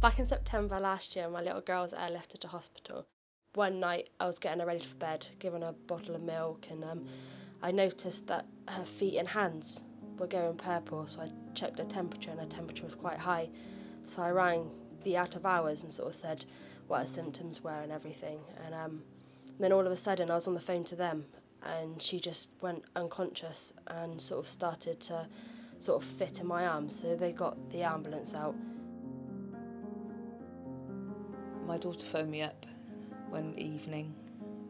Back in September last year, my little girl was airlifted to hospital. One night I was getting her ready for bed, giving her a bottle of milk, and I noticed that her feet and hands were going purple, so I checked her temperature, and her temperature was quite high. So I rang the out of hours and sort of said what her symptoms were and everything. And then all of a sudden I was on the phone to them, and she just went unconscious and sort of started to sort of fit in my arms. So they got the ambulance out. My daughter phoned me up one evening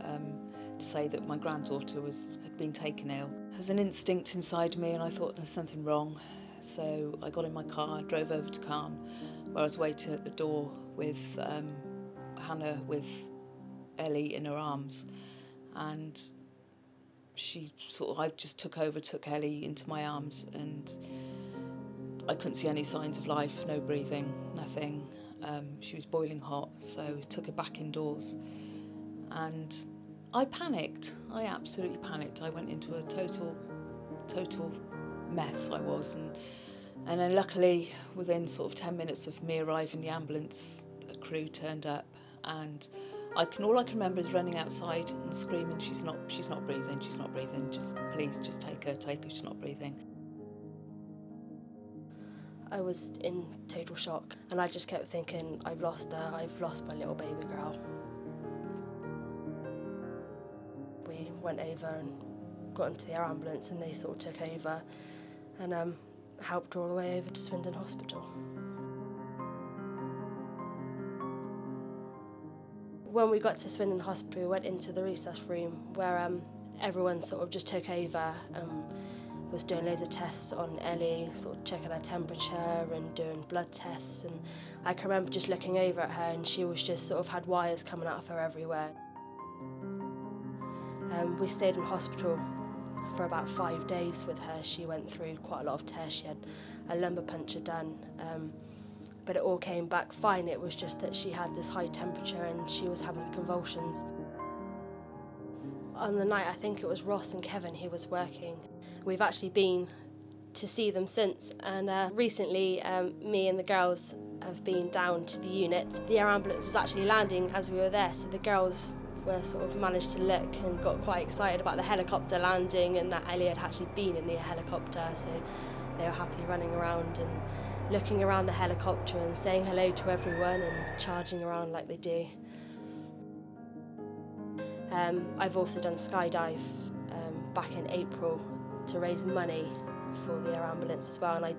to say that my granddaughter had been taken ill. There was an instinct inside me, and I thought there's something wrong. So I got in my car, drove over to Caen, where I was waiting at the door with Hannah with Ellie in her arms, and I just took Ellie into my arms, and I couldn't see any signs of life, no breathing, nothing. She was boiling hot, so I took her back indoors, and I panicked. I absolutely panicked. I went into a total mess, I was, and then luckily within sort of 10 minutes of me arriving, the ambulance crew turned up, and all I can remember is running outside and screaming, she's not breathing, just please, just take her, she's not breathing. I was in total shock, and I just kept thinking, I've lost her, I've lost my little baby girl. We went over and got into the air ambulance, and they sort of took over and helped her all the way over to Swindon Hospital. When we got to Swindon Hospital, we went into the resus room where everyone sort of just took over, was doing loads of tests on Ellie, sort of checking her temperature and doing blood tests. And I can remember just looking over at her, and she was just sort of had wires coming out of her everywhere. We stayed in hospital for about 5 days with her. She went through quite a lot of tests. She had a lumbar puncture done, but it all came back fine. It was just that she had this high temperature and she was having convulsions. On the night, I think it was Ross and Kevin who was working. We've actually been to see them since, and recently me and the girls have been down to the unit. The air ambulance was actually landing as we were there, so the girls were sort of managed to look and got quite excited about the helicopter landing, and that Ellie had actually been in the helicopter, so they were happy running around and looking around the helicopter and saying hello to everyone and charging around like they do. I've also done skydive back in April to raise money for the air ambulance as well, and I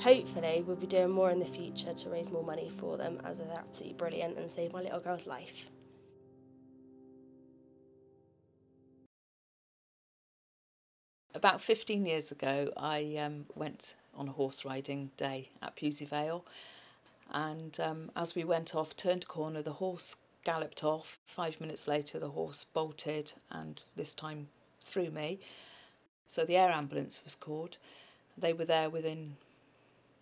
hopefully will be doing more in the future to raise more money for them, as they're absolutely brilliant and save my little girl's life. About 15 years ago, I went on a horse riding day at Pewsey Vale, and as we went off, turned a corner, the horse galloped off. 5 minutes later, the horse bolted, and this time through me. So the air ambulance was called. They were there within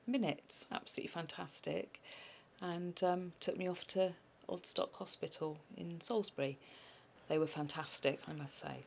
minutes, absolutely fantastic, and took me off to Old Stock Hospital in Salisbury. They were fantastic, I must say.